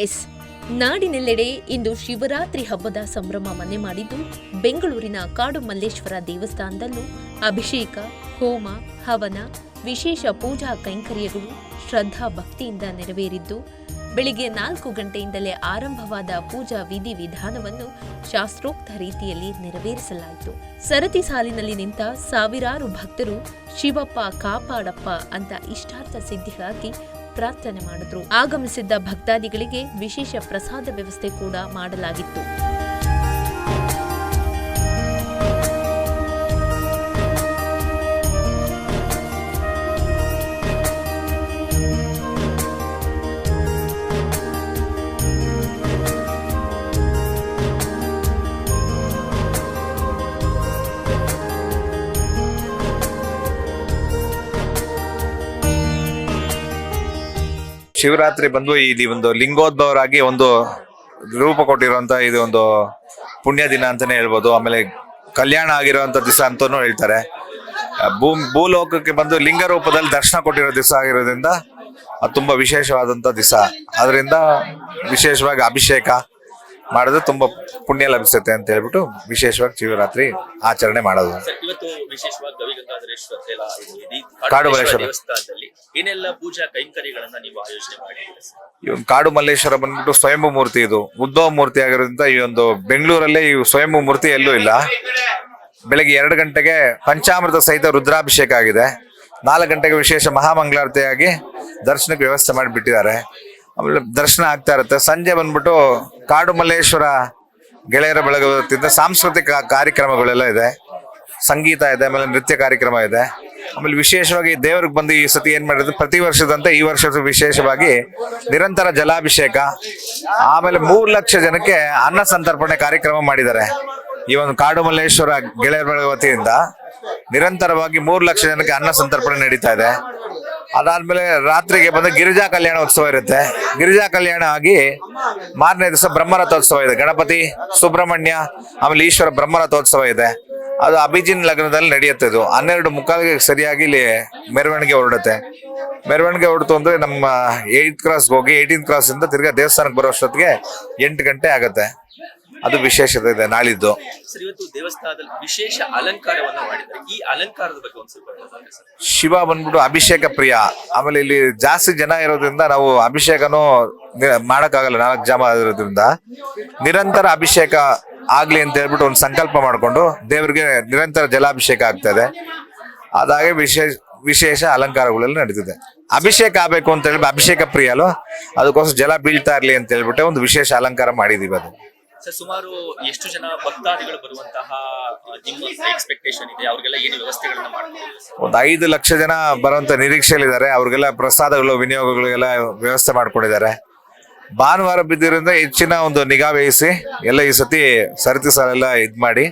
S ನಾಡಿನೆಲ್ಲೆಡೆ ಇಂದು ಶಿವರಾತ್ರಿ ಹಬ್ಬದ ಸಂಭ್ರಮ ಮನೆ ಮಾಡಿದ್ದು ಬೆಂಗಳೂರಿನ ಕಾಡು ಮಲ್ಲೇಶ್ವರ ದೇವಸ್ಥಾನದಲ್ಲೂ ಅಭಿಷೇಕ, ಹೋಮ, ಹವನ, ವಿಶೇಷ ಪೂಜಾ ಕೈಂಕರ್ಯಗಳು ಶ್ರದ್ಧಾ ಭಕ್ತಿಯಿಂದ ನೆರವೇರಿದ್ದು ಬೆಳಿಗ್ಗೆ 4 ಗಂಟೆಯಿಂದಲೇ ಆರಂಭವಾದ ಪೂಜಾ ವಿಧಿವಿಧಾನವನ್ನು ಶಾಸ್ತ್ರೋಕ್ತ ರೀತಿಯಲ್ಲಿ ನೆರವೇರಿಸಲಾಯಿತು. ಸರತಿ ಸಾಲಿನಲ್ಲಿ ನಿಂತ ಸಾವಿರಾರು ಭಕ್ತರು ಶಿವಪ್ಪ ಕಾಪಾಡಪ್ಪ ಅಂತ ಇಷ್ಟಾರ್ಥ ಸಿದ್ಧಿಗಾಗಿ ಪ್ರಾರ್ಥನೆ ಮಾಡಿದ್ರು. ಆಗಮಿಸಿದ್ದ ಭಕ್ತಾದಿಗಳಿಗೆ ವಿಶೇಷ ಪ್ರಸಾದ ವ್ಯವಸ್ಥೆ ಕೂಡ ಮಾಡಲಾಗಿತ್ತು. ಶಿವರಾತ್ರಿ ಬಂದು ಇಲ್ಲಿ ಒಂದು ಲಿಂಗೋದ್ಭವರಾಗಿ ಒಂದು ರೂಪ ಕೊಟ್ಟಿರುವಂತ ಇದು ಒಂದು ಪುಣ್ಯ ದಿನ ಅಂತಾನೆ ಹೇಳ್ಬೋದು. ಆಮೇಲೆ ಕಲ್ಯಾಣ ಆಗಿರುವಂತ ದಿವಸ ಅಂತಾನು ಹೇಳ್ತಾರೆ. ಭೂಲೋಕಕ್ಕೆ ಬಂದು ಲಿಂಗ ರೂಪದಲ್ಲಿ ದರ್ಶನ ಕೊಟ್ಟಿರೋ ದಿವಸ ಆಗಿರೋದ್ರಿಂದ ಅದು ತುಂಬಾ ವಿಶೇಷವಾದಂತ ದಿವಸ. ಅದರಿಂದ ವಿಶೇಷವಾಗಿ ಅಭಿಷೇಕ ಮಾಡಿದ್ರೆ ತುಂಬಾ ಪುಣ್ಯ ಲಭಿಸುತ್ತೆ ಅಂತ ಹೇಳ್ಬಿಟ್ಟು ವಿಶೇಷವಾಗಿ ಶಿವರಾತ್ರಿ ಆಚರಣೆ ಮಾಡೋದು. ಕಾಡು ಮಲ್ಲೇಶ್ವರ ದೇವಸ್ಥಾನದಲ್ಲಿ ಏನೆಲ್ಲ ಪೂಜಾ ಕೈಂಕರ್ಯಗಳನ್ನ ನೀವು ಆಯೋಜನೆ ಮಾಡಿದ್ದೀರಿ? ಕಾಡು ಮಲ್ಲೇಶ್ವರ ಬಂದ್ಬಿಟ್ಟು ಸ್ವಯಂಭೂ ಮೂರ್ತಿ, ಇದು ಉದ್ಭವ ಮೂರ್ತಿ ಆಗಿರೋದ್ರಿಂದ ಈ ಒಂದು ಬೆಂಗಳೂರಲ್ಲಿ ಈ ಸ್ವಯಂಭೂ ಮೂರ್ತಿ ಎಲ್ಲೂ ಇಲ್ಲ. ಬೆಳಗ್ಗೆ 2 ಗಂಟೆಗೆ ಪಂಚಾಮೃತ ಸಹಿತ ರುದ್ರಾಭಿಷೇಕ ಆಗಿದೆ. 4 ಗಂಟೆಗೆ ವಿಶೇಷ ಮಹಾಮಂಗಳಾರತಿಯಾಗಿ ದರ್ಶನಕ್ಕೆ ವ್ಯವಸ್ಥೆ ಮಾಡಿಬಿಟ್ಟಿದ್ದಾರೆ. ಆಮೇಲೆ ದರ್ಶನ ಆಗ್ತಾ ಇರುತ್ತೆ. ಸಂಜೆ ಬಂದ್ಬಿಟ್ಟು ಕಾಡು ಮಲ್ಲೇಶ್ವರ ಗೆಳೆಯರ ಬಳಗದಿಂದ ಸಾಂಸ್ಕೃತಿಕ ಕಾರ್ಯಕ್ರಮಗಳೆಲ್ಲ ಇದೆ, ಸಂಗೀತ ಇದೆ, ಆಮೇಲೆ ನೃತ್ಯ ಕಾರ್ಯಕ್ರಮ ಇದೆ. ಆಮೇಲೆ ವಿಶೇಷವಾಗಿ ದೇವ್ರಿಗೆ ಬಂದು ಈ ಸತಿ ಏನ್ ಮಾಡಿದ್ರು, ಪ್ರತಿ ವರ್ಷದಂತೆ ಈ ವರ್ಷದ ವಿಶೇಷವಾಗಿ ನಿರಂತರ ಜಲಾಭಿಷೇಕ, ಆಮೇಲೆ 3 ಲಕ್ಷ ಜನಕ್ಕೆ ಅನ್ನ ಸಂತರ್ಪಣೆ ಕಾರ್ಯಕ್ರಮ ಮಾಡಿದ್ದಾರೆ. ಈ ಒಂದು ಕಾಡು ಮಲ್ಲೇಶ್ವರ ಗೆಳೆಯರ ಬಳಗ ವತಿಯಿಂದ ನಿರಂತರವಾಗಿ 3 ಲಕ್ಷ ಜನಕ್ಕೆ ಅನ್ನ ಸಂತರ್ಪಣೆ ನಡೀತಾ ಇದೆ. ಅದಾದ್ಮೇಲೆ ರಾತ್ರಿಗೆ ಬಂದು ಗಿರಿಜಾ ಕಲ್ಯಾಣ ಉತ್ಸವ ಇರುತ್ತೆ. ಗಿರಿಜಾ ಕಲ್ಯಾಣ ಆಗಿ ಮಾರನೇ ದಿವಸ ಬ್ರಹ್ಮರಥೋತ್ಸವ ಇದೆ. ಗಣಪತಿ, ಸುಬ್ರಹ್ಮಣ್ಯ, ಆಮೇಲೆ ಈಶ್ವರ ಬ್ರಹ್ಮರಥೋತ್ಸವ ಇದೆ. ಅದು ಅಭಿಜಿನ್ ಲಗ್ನದಲ್ಲಿ ನಡೆಯುತ್ತೆ. ಇದು 12:45 ಸರಿಯಾಗಿ ಇಲ್ಲಿ ಮೆರವಣಿಗೆ ಹೊರಡುತ್ತೆ. ಮೆರವಣಿಗೆ ಹೊರಡ್ತು ಅಂದ್ರೆ ನಮ್ಮ 8th ಕ್ರಾಸ್ ಹೋಗಿ 18th ಕ್ರಾಸ್ ಇಂದ ತಿರ್ಗಾ ದೇವಸ್ಥಾನಕ್ಕೆ ಬರೋ ಅಷ್ಟೊತ್ತಿಗೆ 8 ಗಂಟೆ ಆಗತ್ತೆ. ಅದು ವಿಶೇಷತೆ ಇದೆ ನಾಳಿದ್ದು. ಸರ್, ಇವತ್ತು ದೇವಸ್ಥಾನದಲ್ಲಿ ವಿಶೇಷ ಅಲಂಕಾರವನ್ನು ಮಾಡಿದ್ದಾರೆ. ಈ ಅಲಂಕಾರದ ಬಗ್ಗೆ ಒಂದು ಸ್ವಲ್ಪ ಹೇಳೋದಾದ್ರೆ ಸರ್. ಶಿವ ಬಂದ್ಬಿಟ್ಟು ಅಭಿಷೇಕ ಪ್ರಿಯ. ಆಮೇಲೆ ಇಲ್ಲಿ ಜಾಸ್ತಿ ಜನ ಇರೋದ್ರಿಂದ ನಾವು ಅಭಿಷೇಕನೂ ಮಾಡಕ್ಕಾಗಲ್ಲ. 4 ಜನ ಇರೋದ್ರಿಂದ ನಿರಂತರ ಅಭಿಷೇಕ ಆಗ್ಲಿ ಅಂತ ಹೇಳ್ಬಿಟ್ಟು ಒಂದು ಸಂಕಲ್ಪ ಮಾಡ್ಕೊಂಡು ದೇವರಿಗೆ ನಿರಂತರ ಜಲಾಭಿಷೇಕ ಆಗ್ತಾ ಇದೆ. ಅದಾಗೆ ವಿಶೇಷ ಅಲಂಕಾರಗಳೆಲ್ಲ ನಡೀತಿದೆ. ಅಭಿಷೇಕ ಆಗ್ಬೇಕು ಅಂತ ಹೇಳಿ ಅಭಿಷೇಕ ಪ್ರಿಯ ಅಲ್ವ, ಅದಕ್ಕೋಸ್ಕರ ಜಲ ಬೀಳ್ತಾ ಇರ್ಲಿ ಅಂತ ಹೇಳ್ಬಿಟ್ಟೆ ಒಂದು ವಿಶೇಷ ಅಲಂಕಾರ ಮಾಡಿದೀವಿ. ಅದು ಸರ್, ಸುಮಾರು ಎಷ್ಟು ಜನ ಭಕ್ತಾದಿಗಳು ಬರುವಂತಹ ನಿಮ್ಮ ಎಕ್ಸ್ಪೆಕ್ಟೇಷನ್ ಇದೆ? ಅವ್ರಿಗೆಲ್ಲ ಏನು ವ್ಯವಸ್ಥೆಗಳನ್ನ ಮಾಡ್ತೀವಿ? ಒಂದು 5 ಲಕ್ಷ ಜನ ಬರುವಂತ ನಿರೀಕ್ಷೆಯಲ್ಲಿದ್ದಾರೆ. ಅವ್ರಿಗೆಲ್ಲ ಪ್ರಸಾದಗಳು, ವಿನಿಯೋಗಗಳಿಗೆಲ್ಲ ವ್ಯವಸ್ಥೆ ಮಾಡ್ಕೊಂಡಿದ್ದಾರೆ. ಭಾನುವಾರ ಬಿದ್ದಿರೋದ್ರಿಂದ ಹೆಚ್ಚಿನ ಒಂದು ನಿಗಾ ವಹಿಸಿ ಎಲ್ಲ ಈ ಸತಿ ಸರತಿ ಸಾಲೆಲ್ಲ ಇದ್ ಮಾಡಿ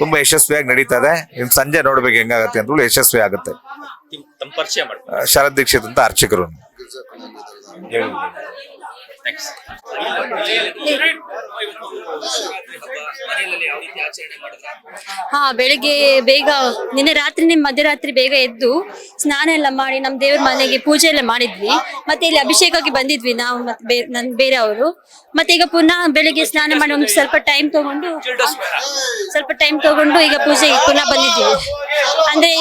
ತುಂಬಾ ಯಶಸ್ವಿಯಾಗಿ ನಡೀತಾ ಇದೆ. ಇನ್ನು ಸಂಜೆ ನೋಡ್ಬೇಕು ಹೆಂಗಾಗತ್ತೆ ಅಂತ ಯಶಸ್ವಿ ಆಗುತ್ತೆ. ತಮ್ಮ ಪರಿಚಯ ಮಾಡ್ತಾರೆ. ಶರತ್ ದೀಕ್ಷಿತ್ ಅಂತ ಅರ್ಚಕರು. ಬೆಳಿಗ್ಗೆ ಬೇಗ ನಿನ್ನೆ ರಾತ್ರಿ ಮಧ್ಯರಾತ್ರಿ ಬೇಗ ಎದ್ದು ಸ್ನಾನ ಎಲ್ಲ ಮಾಡಿ ನಮ್ಮ ದೇವ್ರ ಮನೆಗೆ ಪೂಜೆ ಎಲ್ಲ ಮಾಡಿದ್ವಿ. ಮತ್ತೆ ಇಲ್ಲಿ ಅಭಿಷೇಕಕ್ಕೆ ಬಂದಿದ್ವಿ ನಾವು ಮತ್ತೆ ಬೇರೆ ಅವರು. ಮತ್ತೆ ಈಗ ಪುನಃ ಬೆಳಿಗ್ಗೆ ಸ್ನಾನ ಮಾಡಿ ಒಂದು ಸ್ವಲ್ಪ ಟೈಮ್ ತಗೊಂಡು ಈಗ ಪೂಜೆಗೆ ಪುನಃ ಬಂದಿದ್ದೀವಿ. ಅಂದ್ರೆ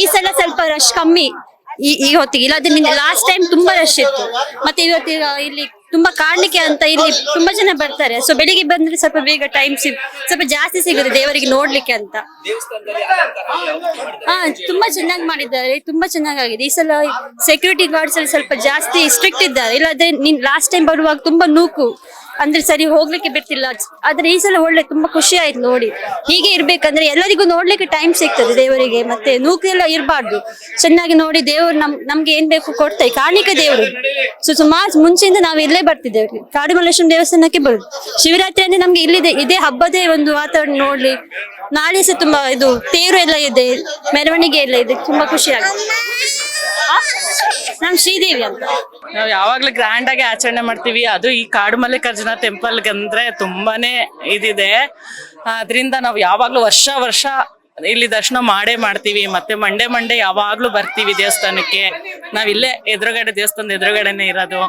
ಈ ಸಲ ಸ್ವಲ್ಪ ರಶ್ ಕಮ್ಮಿ ಈ ಹೊತ್ತಿಗೆ. ಇಲ್ಲಾದ್ರೆ ಲಾಸ್ಟ್ ಟೈಮ್ ತುಂಬಾ ರಶ್ ಇತ್ತು. ಮತ್ತೆ ಇವತ್ತೀಗ ಇಲ್ಲಿ ತುಂಬಾ ಕಾಣ್ಲಿಕ್ಕೆ ಅಂತ ಇಲ್ಲಿ ತುಂಬಾ ಜನ ಬರ್ತಾರೆ. ಸೊ ಬೆಳಿಗ್ಗೆ ಬಂದ್ರೆ ಸ್ವಲ್ಪ ಬೇಗ ಟೈಮ್ ಸ್ವಲ್ಪ ಜಾಸ್ತಿ ಸಿಗುತ್ತೆ ದೇವರಿಗೆ ನೋಡ್ಲಿಕ್ಕೆ ಅಂತ. ತುಂಬಾ ಚೆನ್ನಾಗಿ ಮಾಡಿದ್ದಾರೆ, ತುಂಬಾ ಚೆನ್ನಾಗಿದೆ. ಈ ಸಲ ಸೆಕ್ಯೂರಿಟಿ ಗಾರ್ಡ್ಸ್ ಅಲ್ಲಿ ಸ್ವಲ್ಪ ಜಾಸ್ತಿ ಸ್ಟ್ರಿಕ್ಟ್ ಇದ್ದಾರೆ. ಇಲ್ಲಾದ್ರೆ ಲಾಸ್ಟ್ ಟೈಮ್ ಬರುವಾಗ ತುಂಬಾ ನೂಕು, ಅಂದ್ರೆ ಸರಿ ಹೋಗ್ಲಿಕ್ಕೆ ಬಿಡ್ತಿಲ್ಲ. ಆದ್ರೆ ಈ ಸಲ ಒಳ್ಳೆ ತುಂಬಾ ಖುಷಿ ಆಯ್ತು ನೋಡಿ. ಹೀಗೆ ಇರ್ಬೇಕಂದ್ರೆ ಎಲ್ಲರಿಗೂ ನೋಡ್ಲಿಕ್ಕೆ ಟೈಮ್ ಸಿಗ್ತದೆ ದೇವರಿಗೆ. ಮತ್ತೆ ನೂಕು ಎಲ್ಲ ಇರಬಾರ್ದು. ಚೆನ್ನಾಗಿ ನೋಡಿ ದೇವ್ರು ನಮ್ಗೆ ಏನ್ ಬೇಕು ಕೊಡ್ತಾರೆ. ಕಾಣಿಕೆ ದೇವರು. ಸೊ ಸುಮಾರು ಮುಂಚೆಯಿಂದ ನಾವು ಇಲ್ಲೇ ಬರ್ತಿದ್ದೇವೆ, ಕಾಡು ಮಲ್ಲೇಶ್ವರ ದೇವಸ್ಥಾನಕ್ಕೆ ಬರುದು. ಶಿವರಾತ್ರಿ ಅಂದ್ರೆ ನಮ್ಗೆ ಇಲ್ಲಿದೆ ಇದೇ ಹಬ್ಬದೇ ಒಂದು ವಾತಾವರಣ ನೋಡ್ಲಿ. ನಾಳೆ ಸಹ ತುಂಬಾ ಇದು ತೇರು ಎಲ್ಲ ಇದೆ, ಮೆರವಣಿಗೆ ಎಲ್ಲ ಇದೆ, ತುಂಬಾ ಖುಷಿ ಆಗುತ್ತೆ. ನಾನ್ ಶ್ರೀದೇವಿ ಅಂತ. ನಾವು ಯಾವಾಗ್ಲೂ ಗ್ರ್ಯಾಂಡ್ ಆಗಿ ಆಚರಣೆ ಮಾಡ್ತೀವಿ. ಅದು ಈ ಕಾಡು ಮಲ್ಲಿಕಾರ್ಜುನ ಟೆಂಪಲ್ಗೆ ಅಂದ್ರೆ ತುಂಬಾನೇ ಇದಿದೆ. ಅದರಿಂದ ನಾವು ಯಾವಾಗ್ಲೂ ವರ್ಷ ಇಲ್ಲಿ ದರ್ಶನ ಮಾಡೇ ಮಾಡ್ತೀವಿ. ಮತ್ತೆ ಮಂಡೆ ಯಾವಾಗ್ಲೂ ಬರ್ತೀವಿ ದೇವಸ್ಥಾನಕ್ಕೆ. ನಾವ್ ಇಲ್ಲೇ ಎದುರುಗಡೆ ದೇವಸ್ಥಾನದ ಎದುರುಗಡೆನೆ ಇರೋದು.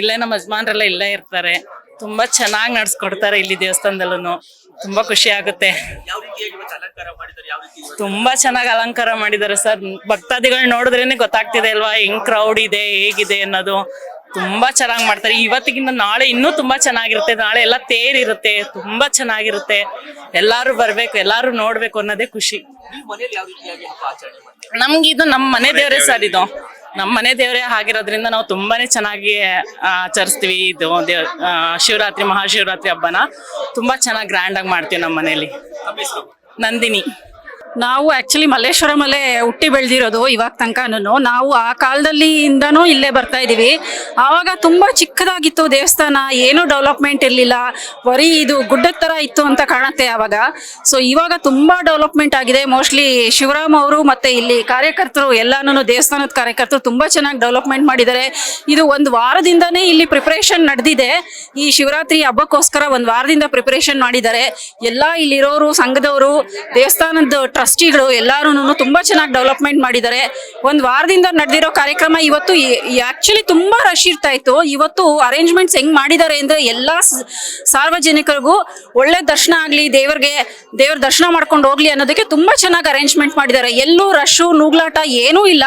ಇಲ್ಲೇ ನಮ್ಮ ಯಜಮಾನ್ರೆಲ್ಲ ಇಲ್ಲೇ ಇರ್ತಾರೆ. ತುಂಬಾ ಚೆನ್ನಾಗಿ ನಡ್ಸ್ಕೊಡ್ತಾರೆ ಇಲ್ಲಿ ದೇವಸ್ಥಾನದಲ್ಲೂ. ತುಂಬಾ ಖುಷಿ ಆಗುತ್ತೆ. ಯಾವ ರೀತಿಯಾಗಿ ಇವತ್ತು ಅಲಂಕಾರ ಮಾಡಿದ್ದಾರೆ, ಯಾವ ರೀತಿ ತುಂಬಾ ಚೆನ್ನಾಗಿ ಅಲಂಕಾರ ಮಾಡಿದ್ದಾರೆ ಸರ್. ಭಕ್ತಾದಿಗಳು ನೋಡಿದ್ರೇನೆ ಗೊತ್ತಾಗ್ತಿದೆ ಅಲ್ವಾ ಹೆಂಗ್ ಕ್ರೌಡ್ ಇದೆ, ಹೇಗಿದೆ ಅನ್ನೋದು. ತುಂಬಾ ಚೆನ್ನಾಗಿ ಮಾಡ್ತಾರೆ. ಇವತ್ತಿಗಿಂತ ನಾಳೆ ಇನ್ನೂ ತುಂಬಾ ಚೆನ್ನಾಗಿರುತ್ತೆ. ನಾಳೆ ಎಲ್ಲ ತೇರಿರುತ್ತೆ, ತುಂಬಾ ಚೆನ್ನಾಗಿರುತ್ತೆ. ಎಲ್ಲಾರು ಬರ್ಬೇಕು, ಎಲ್ಲಾರು ನೋಡ್ಬೇಕು ಅನ್ನೋದೇ ಖುಷಿ. ನೀವು ಮನೇಲಿ ಯಾವ ರೀತಿಯಾಗಿ ಹಬ್ಬ ಆಚರಣೆ ಮಾಡ್ತೀರಾ? ನಮ್ಗೆ ಇದು ನಮ್ಮ ಮನೆ ದೇವರೇ ಸರ್. ಇದು ನಮ್ಮ ಮನೆ ದೇವರೇ ಆಗಿರೋದ್ರಿಂದ ನಾವು ತುಂಬಾನೇ ಚೆನ್ನಾಗಿ ಆಚರಿಸ್ತೀವಿ. ಇದು ಶಿವರಾತ್ರಿ, ಮಹಾಶಿವರಾತ್ರಿ ಹಬ್ಬನ ತುಂಬಾ ಚೆನ್ನಾಗಿ ಗ್ರ್ಯಾಂಡ್ ಆಗಿ ಮಾಡ್ತೀವಿ ನಮ್ಮ ಮನೇಲಿ. ನಮ್ಮ ಹೆಸರು? ನಂದಿನಿ. ನಾವು ಆಕ್ಚುಲಿ ಮಲ್ಲೇಶ್ವರಮಲ್ಲೇ ಹುಟ್ಟಿ ಬೆಳೆದಿರೋದು ಇವಾಗ ತನಕನೂ. ನಾವು ಆ ಕಾಲದಲ್ಲಿಂದನೂ ಇಲ್ಲೇ ಬರ್ತಾ ಇದೀವಿ. ಆವಾಗ ತುಂಬಾ ಚಿಕ್ಕದಾಗಿತ್ತು ದೇವಸ್ಥಾನ, ಏನೂ ಡೆವಲಪ್ಮೆಂಟ್ ಇರಲಿಲ್ಲ, ಬರೀ ಇದು ಗುಡ್ಡದ ಥರ ಇತ್ತು ಅಂತ ಕಾಣುತ್ತೆ ಆವಾಗ. ಸೊ ಇವಾಗ ತುಂಬಾ ಡೆವಲಪ್ಮೆಂಟ್ ಆಗಿದೆ. ಮೋಸ್ಟ್ಲಿ ಶಿವರಾಮ್ ಅವರು ಮತ್ತೆ ಇಲ್ಲಿ ಕಾರ್ಯಕರ್ತರು ಎಲ್ಲಾನು ದೇವಸ್ಥಾನದ ಕಾರ್ಯಕರ್ತರು ತುಂಬಾ ಚೆನ್ನಾಗಿ ಡೆವಲಪ್ಮೆಂಟ್ ಮಾಡಿದ್ದಾರೆ. ಇದು ಒಂದು ವಾರದಿಂದನೇ ಇಲ್ಲಿ ಪ್ರಿಪರೇಷನ್ ನಡೆದಿದೆ. ಈ ಶಿವರಾತ್ರಿ ಹಬ್ಬಕ್ಕೋಸ್ಕರ ಒಂದು ವಾರದಿಂದ ಪ್ರಿಪರೇಷನ್ ಮಾಡಿದ್ದಾರೆ. ಎಲ್ಲ ಇಲ್ಲಿರೋರು, ಸಂಘದವರು, ದೇವಸ್ಥಾನದ ಟ್ರಸ್ಟಿಗಳು ಎಲ್ಲಾರು ತುಂಬಾ ಚೆನ್ನಾಗಿ ಡೆವಲಪ್ಮೆಂಟ್ ಮಾಡಿದ್ದಾರೆ. ಒಂದು ವಾರದಿಂದ ನಡೆದಿರೋ ಕಾರ್ಯಕ್ರಮ ಇವತ್ತು ಆಕ್ಚುಲಿ ತುಂಬಾ ರಶ್ ಇರ್ತಾ ಇತ್ತು. ಇವತ್ತು ಅರೇಂಜ್ಮೆಂಟ್ಸ್ ಹೆಂಗ್ ಮಾಡಿದ್ದಾರೆ ಅಂದ್ರೆ ಎಲ್ಲಾ ಸಾರ್ವಜನಿಕರಿಗೂ ಒಳ್ಳೆ ದರ್ಶನ ಆಗ್ಲಿ, ದೇವ್ರ ದರ್ಶನ ಮಾಡ್ಕೊಂಡು ಹೋಗ್ಲಿ ಅನ್ನೋದಕ್ಕೆ ತುಂಬಾ ಚೆನ್ನಾಗಿ ಅರೇಂಜ್ಮೆಂಟ್ ಮಾಡಿದ್ದಾರೆ. ಎಲ್ಲೂ ರಶ್ ನೂಗ್ಲಾಟ ಏನೂ ಇಲ್ಲ,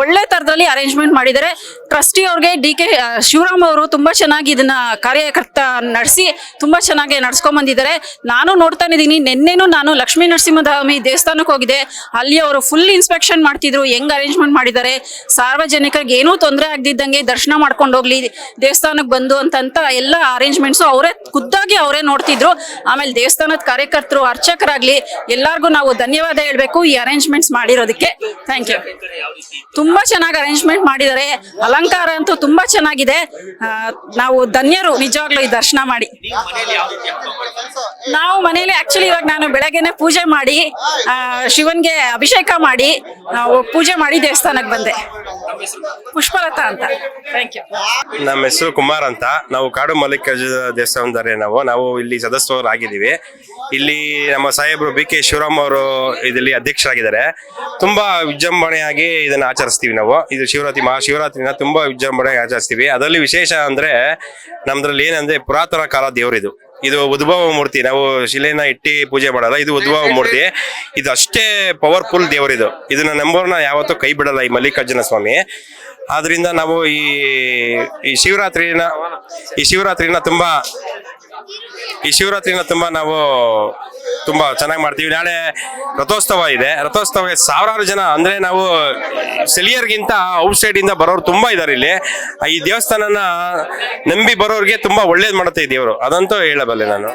ಒಳ್ಳೆ ತರದಲ್ಲಿ ಅರೇಂಜ್ಮೆಂಟ್ ಮಾಡಿದ್ದಾರೆ. ಟ್ರಸ್ಟಿ ಅವ್ರಿಗೆ DK ಶಿವರಾಮ್ ಅವರು ತುಂಬಾ ಚೆನ್ನಾಗಿ ಇದನ್ನ ಕಾರ್ಯಕರ್ತ ನಡೆಸಿ ತುಂಬಾ ಚೆನ್ನಾಗಿ ನಡ್ಸ್ಕೊಂಡ್ ಬಂದಿದ್ದಾರೆ. ನಾನು ನೋಡ್ತಾನೆ ಇದೀನಿ. ನಿನ್ನೆನೂ ನಾನು ಲಕ್ಷ್ಮೀ ನರಸಿಂಹಸ್ವಾಮಿ ದೇವಸ್ಥಾನಕ್ಕೆ ಹೋಗಿದೆ. ಅಲ್ಲಿ ಅವರು ಫುಲ್ ಇನ್ಸ್ಪೆಕ್ಷನ್ ಮಾಡ್ತಿದ್ರು, ಹೆಂಗ್ ಅರೇಂಜ್ಮೆಂಟ್ ಮಾಡಿದ್ದಾರೆ, ಸಾರ್ವಜನಿಕರಿಗೆ ಏನೂ ತೊಂದರೆ ಆಗದಿದ್ದಂಗೆ ದರ್ಶನ ಮಾಡ್ಕೊಂಡು ಹೋಗ್ಲಿ ದೇವಸ್ಥಾನಕ್ಕೆ ಬಂದು ಅಂತ ಎಲ್ಲ ಅರೇಂಜ್ಮೆಂಟ್ಸು ಖುದ್ದಾಗಿ ಅವರೇ ನೋಡ್ತಿದ್ರು. ಆಮೇಲೆ ದೇವಸ್ಥಾನದ ಕಾರ್ಯಕರ್ತರು, ಅರ್ಚಕರಾಗ್ಲಿ ಎಲ್ಲಾರ್ಗು ನಾವು ಧನ್ಯವಾದ ಹೇಳ್ಬೇಕು ಈ ಅರೇಂಜ್ಮೆಂಟ್ಸ್ ಮಾಡಿರೋದಕ್ಕೆ. Thank you. ತುಂಬಾ ಚೆನ್ನಾಗಿ ಅರೇಂಜ್ಮೆಂಟ್ ಮಾಡಿದ್ದಾರೆ. ಅಲಂಕಾರ ಅಂತೂ ತುಂಬಾ ಚೆನ್ನಾಗಿದೆ. ನಾವು ಧನ್ಯರು ನಿಜವಾಗ್ಲೂ ಈ ದರ್ಶನ ಮಾಡಿ. ನೀವು ಮನೇಲಿ ಯಾವ ರೀತಿ ಹಬ್ಬ ಮಾಡ್ತೀರಾ? ನಾವು ಮನೇಲಿ ಆಕ್ಚುಲಿ ಇವಾಗ ನಾನು ಬೆಳಗ್ಗೆನೆ ಪೂಜೆ ಮಾಡಿ ಶಿವನ್ಗೆ ಅಭಿಷೇಕ ಮಾಡಿ ಪೂಜೆ ಮಾಡಿ ದೇವಸ್ಥಾನಕ್ಕೆ ಬಂದೆ. ನಮ್ಮ ಹೆಸರು? ಪುಷ್ಪಲತಾ ಅಂತ. Thank you. ನಮ್ಮ ಹೆಸರು ಕುಮಾರ್ ಅಂತ. ನಾವು ಕಾಡು ಮಲ್ಲಿಕಾರ್ಜುನ ದೇವಸ್ಥಾನದವರೇ. ನಾವು ಇಲ್ಲಿ ಸದಸ್ಯರಾಗಿದ್ದೀವಿ. ಇಲ್ಲಿ ನಮ್ಮ ಸಾಹೇಬರು BK ಶಿವರಾಮ್ ಅವರು ಇದರಲ್ಲಿ ಅಧ್ಯಕ್ಷರಾಗಿದ್ದಾರೆ. ತುಂಬಾ ವಿಜೃಂಭಣೆಯಾಗಿ ಇದನ್ನ ಆಚರಿಸ್ತೀವಿ ನಾವು. ಇದು ಶಿವರಾತ್ರಿ, ಮಹಾಶಿವರಾತ್ರಿನ ತುಂಬಾ ವಿಜೃಂಭಣೆಯಾಗಿ ಆಚರಿಸ್ತೀವಿ. ಅದರಲ್ಲಿ ವಿಶೇಷ ಅಂದ್ರೆ ನಮ್ದ್ರಲ್ಲಿ ಏನಂದ್ರೆ ಪುರಾತನ ಕಾಲ ದೇವರಿದು. ಇದು ಉದ್ಭವ ಮೂರ್ತಿ. ನಾವು ಶಿಲೆನ ಇಟ್ಟಿ ಪೂಜೆ ಮಾಡಲ್ಲ, ಇದು ಉದ್ಭವ ಮೂರ್ತಿ. ಇದು ಅಷ್ಟೇ ಪವರ್ಫುಲ್ ದೇವರಿದು. ಇದನ್ನ ನಂಬೋರ್ನ ಯಾವತ್ತೂ ಕೈ ಬಿಡಲ್ಲ ಈ ಮಲ್ಲಿಕಾರ್ಜುನ ಸ್ವಾಮಿ. ಆದ್ರಿಂದ ನಾವು ಈ ಶಿವರಾತ್ರಿನ ತುಂಬಾ ನಾವು ತುಂಬಾ ಚೆನ್ನಾಗಿ ಮಾಡ್ತೀವಿ. ನಾಳೆ ರಥೋತ್ಸವ ಇದೆ. ರಥೋತ್ಸವಕ್ಕೆ ಸಾವಿರಾರು ಜನ, ಅಂದ್ರೆ ನಾವು ಸ್ಥಳೀಯರಿಗಿಂತ ಔಟ್ ಸೈಡ್ ಇಂದ ಬರೋರು ತುಂಬಾ ಇದಾರೆ ಇಲ್ಲಿ. ಈ ದೇವಸ್ಥಾನನ ನಂಬಿ ಬರೋರಿಗೆ ತುಂಬಾ ಒಳ್ಳೇದ್ ಮಾಡುತ್ತೆ ಈ ದೇವರು, ಅದಂತೂ ಹೇಳಬಲ್ಲೆ ನಾನು.